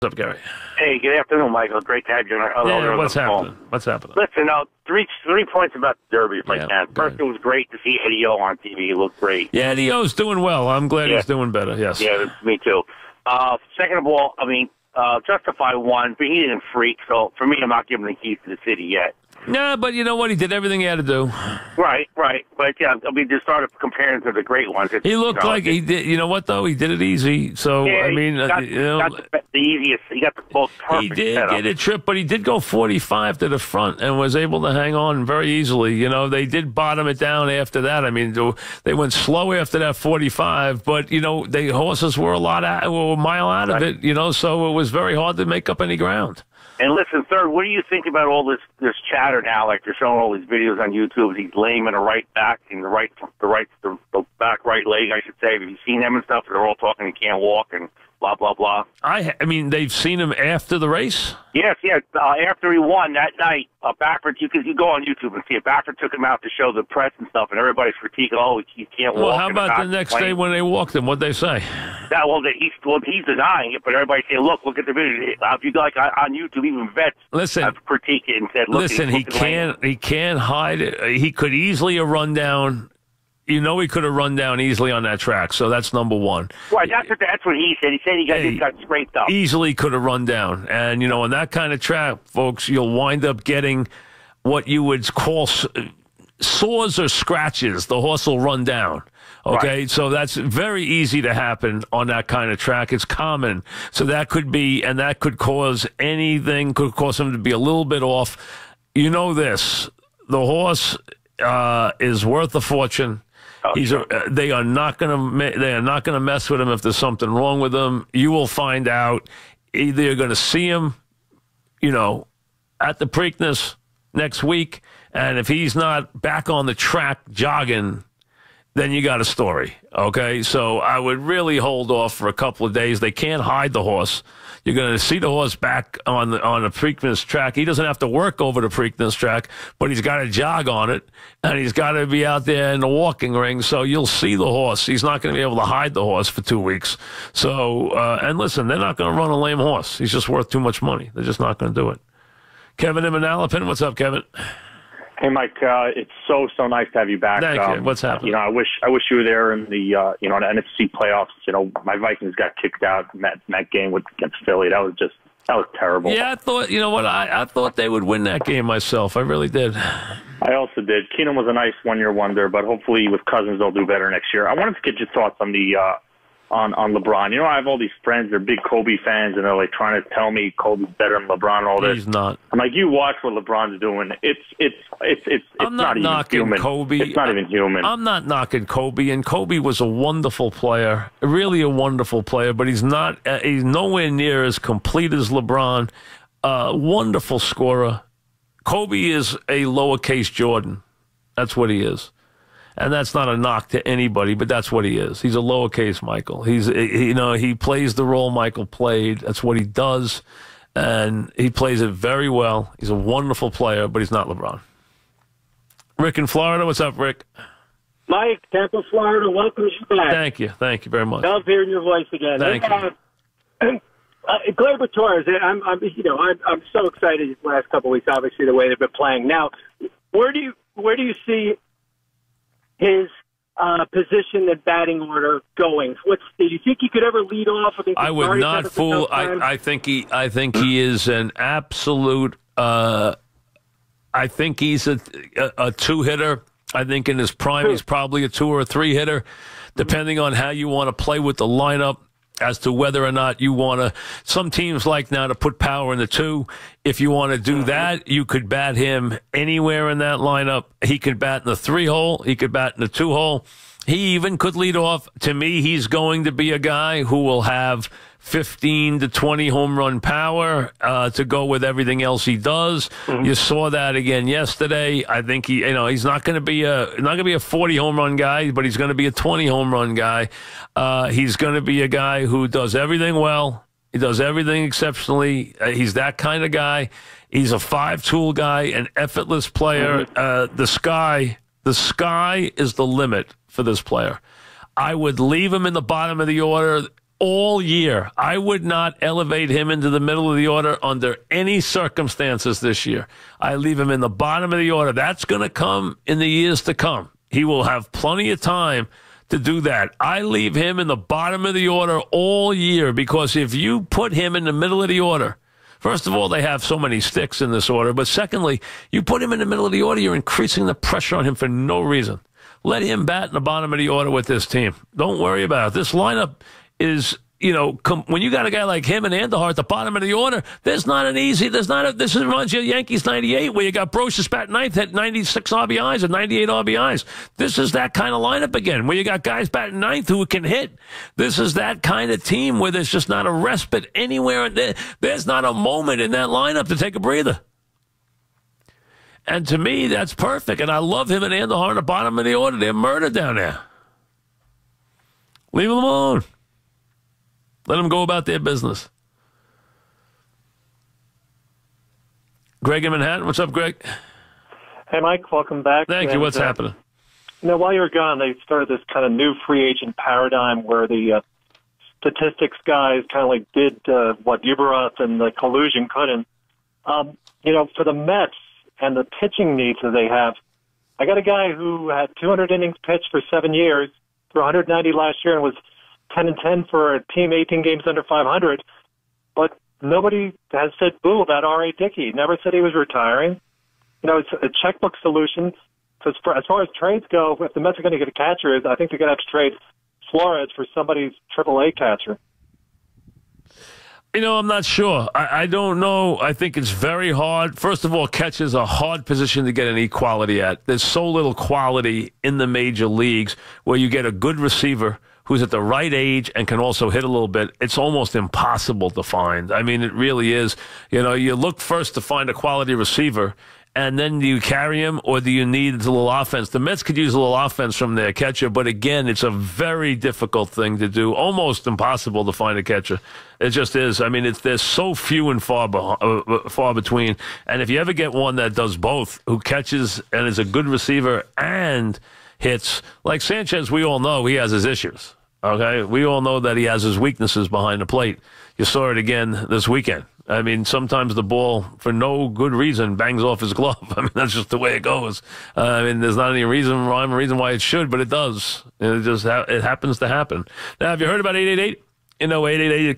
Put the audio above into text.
What's up, Gary? Hey, good afternoon, Michael. Great to have you on. What's happening? What's happening? Listen, three points about the Derby, if I can. First, it was great to see Eddie O on TV. He looked great. Yeah, Eddie O's doing well. I'm glad he's doing better, yes. Yeah, me too. Second of all, I mean, Justify won, but he didn't freak. So, for me, I'm not giving the keys to the city yet. Nah, but you know what? He did everything he had to do. Right. But, yeah, I mean, just started comparing to the great ones. He looked like he did. You know what, though? He did it easy. So, yeah, I mean, got the easiest. He got the most perfect He did setup. get a trip, but he did go 45 to the front and was able to hang on very easily. You know, they did bottom it down after that. I mean, they went slow after that 45, but, you know, the horses were a mile out of it, you know, so it was very hard to make up any ground. And listen, third, what do you think about all this chatter now? Like they're showing all these videos on YouTube. He's lame in the right back and the back right leg, I should say. Have you seen them and stuff? They're all talking he can't walk and blah blah blah. I mean, they've seen him after the race. Yes. After he won that night, Baffert, you go on YouTube and see it. Baffert took him out to show the press and stuff, and everybody's critiquing. Oh, he can't walk. Well, how about the next day when they walked him? What'd they say? He's denying it, but everybody saying, look at the video. If you like on YouTube, even vets have critiqued it and said, look. Listen, he can't hide it. He could easily have run down. You know, he could have run down easily on that track, so that's number one. Right, that's what he said. He said he got scraped up. Easily could have run down. And, you know, on that kind of track, folks, you'll wind up getting what you would call sores or scratches. The horse will run down. Okay, right. So that's very easy to happen on that kind of track. It's common. So that could be, and that could cause anything, could cause him to be a little bit off. You know this, the horse is worth a fortune. They are not going to mess with him if there's something wrong with him. You will find out. Either you're going to see him, you know, at the Preakness next week, and if he's not back on the track jogging, then you got a story. Okay, so I would really hold off for a couple of days. They can't hide the horse. You're going to see the horse back on the Preakness track. He doesn't have to work over the Preakness track, but he's got to jog on it, and he's got to be out there in the walking ring. So you'll see the horse. He's not going to be able to hide the horse for 2 weeks. So, and listen, they're not going to run a lame horse. He's just worth too much money. They're just not going to do it. Kevin in Manalapan, what's up, Kevin? Hey, Mike, it's so nice to have you back. Thank you. What's happening? You know, I wish you were there in the the NFC playoffs. You know, my Vikings got kicked out in that game against Philly. That was terrible. Yeah, I thought, you know what, I thought they would win that game myself. I really did. I also did. Keenum was a nice one-year wonder, but hopefully with Cousins they'll do better next year. I wanted to get your thoughts on the on LeBron. You know, I have all these friends, they're big Kobe fans, and they're like trying to tell me Kobe's better than LeBron and all this. He's not. I'm like, you watch what LeBron's doing. It's I'm not knocking human. Kobe. It's not even human. I'm not knocking Kobe, and Kobe was a wonderful player, really a wonderful player, but he's nowhere near as complete as LeBron. Wonderful scorer. Kobe is a lowercase Jordan. That's what he is. And that's not a knock to anybody, but that's what he is. He's a lowercase Michael. He plays the role Michael played. That's what he does, and he plays it very well. He's a wonderful player, but he's not LeBron. Rick in Florida, what's up, Rick? Mike, Tampa, Florida, welcome you back. Thank you very much. Love hearing your voice again. Thank you. Gleyber Torres, I'm so excited these last couple of weeks. Obviously, the way they've been playing. Now, where do you see his position and batting order going? Do you think he could ever lead off? I would not fool. I think he is an absolute. I think he's a two-hitter. I think in his prime he's probably a 2 or a 3 hitter, depending on how you want to play with the lineup. As to whether or not you want to, some teams like now to put power in the 2. If you want to do that, you could bat him anywhere in that lineup. He could bat in the 3-hole. He could bat in the 2-hole. He even could lead off. To me, he's going to be a guy who will have 15 to 20 home run power to go with everything else he does. Mm-hmm. You saw that again yesterday. I think he's not going to be a 40 home run guy, but he's going to be a 20 home run guy. He's going to be a guy who does everything well. He does everything exceptionally. He's that kind of guy. He's a 5-tool guy, an effortless player. Mm-hmm. The sky is the limit for this player. I would leave him in the bottom of the order all year. I would not elevate him into the middle of the order under any circumstances this year. I leave him in the bottom of the order. That's going to come in the years to come. He will have plenty of time to do that. I leave him in the bottom of the order all year because if you put him in the middle of the order, first of all, they have so many sticks in this order. But secondly, you put him in the middle of the order, you're increasing the pressure on him for no reason. Let him bat in the bottom of the order with this team. Don't worry about it. This lineup is, when you got a guy like him and Andujar at the bottom of the order, this reminds you of Yankees 98, where you got Brosius batting ninth at 96 RBIs and 98 RBIs. This is that kind of lineup again, where you got guys batting ninth who can hit. This is that kind of team where there's just not a respite anywhere. There's not a moment in that lineup to take a breather. And to me, that's perfect. And I love him and Andujar at the bottom of the order. They're murdered down there. Leave them alone. Let them go about their business. Greg in Manhattan. What's up, Greg? Hey, Mike. Welcome back. Thank you. What's happening? While you were gone, they started this kind of new free agent paradigm where the statistics guys kind of like did what Uberoth and the collusion couldn't. For the Mets and the pitching needs that they have, I got a guy who had 200 innings pitched for 7 years, threw 190 last year, and was 10-10 for a team 18 games under 500. But nobody has said boo about R.A. Dickey. Never said he was retiring. It's a checkbook solution. So as far as trades go, if the Mets are going to get a catcher, I think they're going to have to trade Flores for somebody's AAA catcher. I'm not sure. I don't know. I think it's very hard. First of all, catch is a hard position to get any quality at. There's so little quality in the major leagues where you get a good receiver who's at the right age and can also hit a little bit. It's almost impossible to find. I mean, it really is. You look first to find a quality receiver, and then do you carry him, or do you need a little offense? The Mets could use a little offense from their catcher, but again, it's a very difficult thing to do, almost impossible to find a catcher. It just is. I mean, there's so few and far between. And if you ever get one that does both, who catches and is a good receiver and hits, like Sanchez, we all know he has his issues. Okay, we all know that he has his weaknesses behind the plate. You saw it again this weekend. I mean, sometimes the ball, for no good reason, bangs off his glove. I mean, that's just the way it goes. There's not any reason why it should, but it does. It happens to happen. Now, have you heard about 888? 888